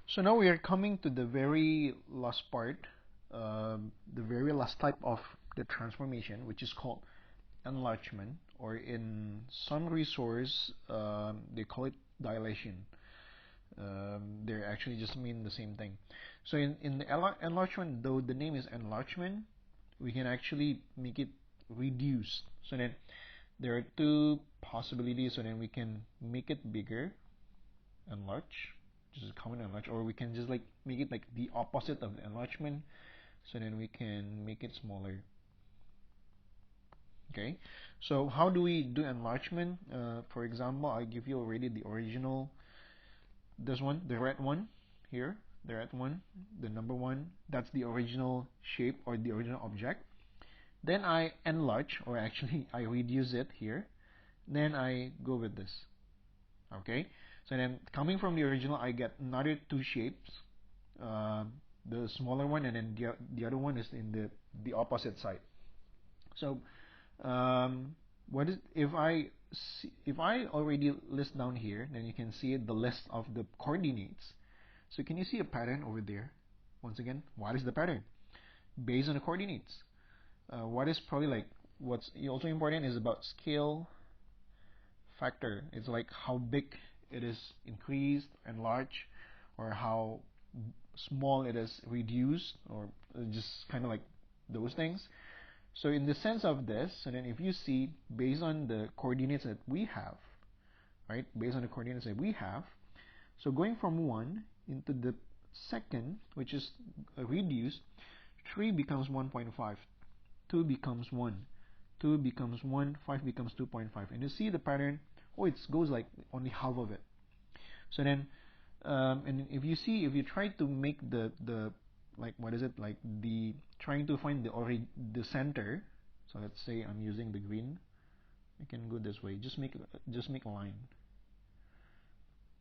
So now we are coming to the very last part, the very last type of the transformation, which is called enlargement, or in some resource they call it dilation. They actually just mean the same thing. So in the enlargement, though the name is enlargement, we can actually make it reduced. So then there are two possibilities. So then we can make it bigger, enlarge, just common enlarge, or we can just like make it like the opposite of the enlargement. So then we can make it smaller. Okay, so how do we do enlargement? For example, I give you already the original, this one, the red one here, the red one, the number one, that's the original shape or the original object. Then I enlarge, or actually I reduce it here. Then I go with this. Okay, so then coming from the original, I get another two shapes. The smaller one, and then the other one is in the opposite side. So what is if I already list down here, then you can see the list of the coordinates. So can you see a pattern over there? Once again, what is the pattern? Based on the coordinates. What is probably like what's also important is about scale factor. It's like how big it is increased, enlarged, or how small it is reduced, or just kind of like those things. So in the sense of this, and then if you see based on the coordinates that we have, right, based on the coordinates that we have, so going from 1 into the second, which is reduced, 3 becomes 1.5, 2 becomes 1, 2 becomes 1, 5 becomes 2.5, and you see the pattern. Oh, it goes like only half of it. So then and if you try to make the like, what is it, like the trying to find the center. So let's say I'm using the green. I can go this way, just make a line.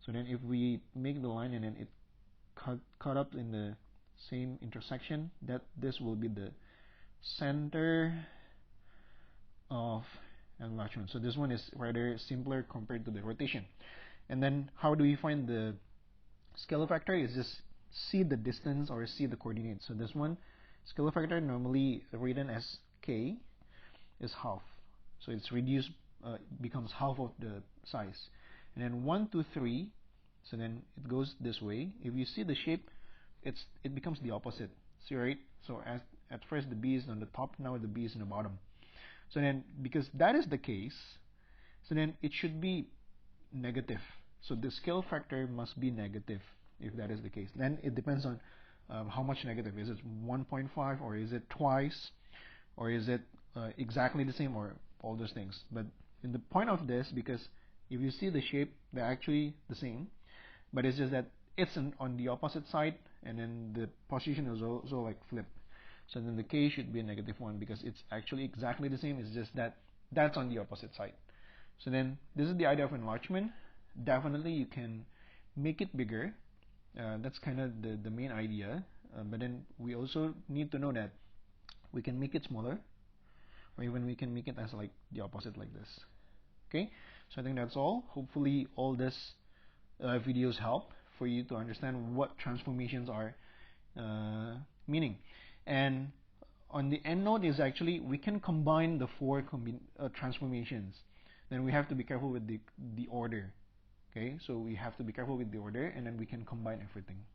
So then if we make the line and then it cut up in the same intersection, that this will be the center of enlargement. So this one is rather simpler compared to the rotation. And then how do we find the scalar factor? Is just see the distance or see the coordinates. So this one, scalar factor, normally written as k, is half. So it's reduced, becomes half of the size. And then 1, 2, 3, so then it goes this way. If you see the shape, it becomes the opposite. See, right? So at first the b is on the top, now the b is in the bottom. So then because that is the case, so then it should be negative. So the scale factor must be negative if that is the case. Then it depends on how much negative. Is it 1.5, or is it twice, or is it exactly the same, or all those things. But in the point of this, because if you see the shape, they're actually the same, but it's just that it's on the opposite side, and then the position is also like flipped. So then the k should be a -1 because it's actually exactly the same. It's just that that's on the opposite side. So then this is the idea of enlargement. Definitely you can make it bigger. That's kind of the main idea. But then we also need to know that we can make it smaller, or even we can make it as like the opposite, like this. Okay, so I think that's all. Hopefully all this videos help for you to understand what transformations are meaning. And on the end note is actually we can combine the four transformations. Then we have to be careful with the order. Okay, so we have to be careful with the order, and then we can combine everything.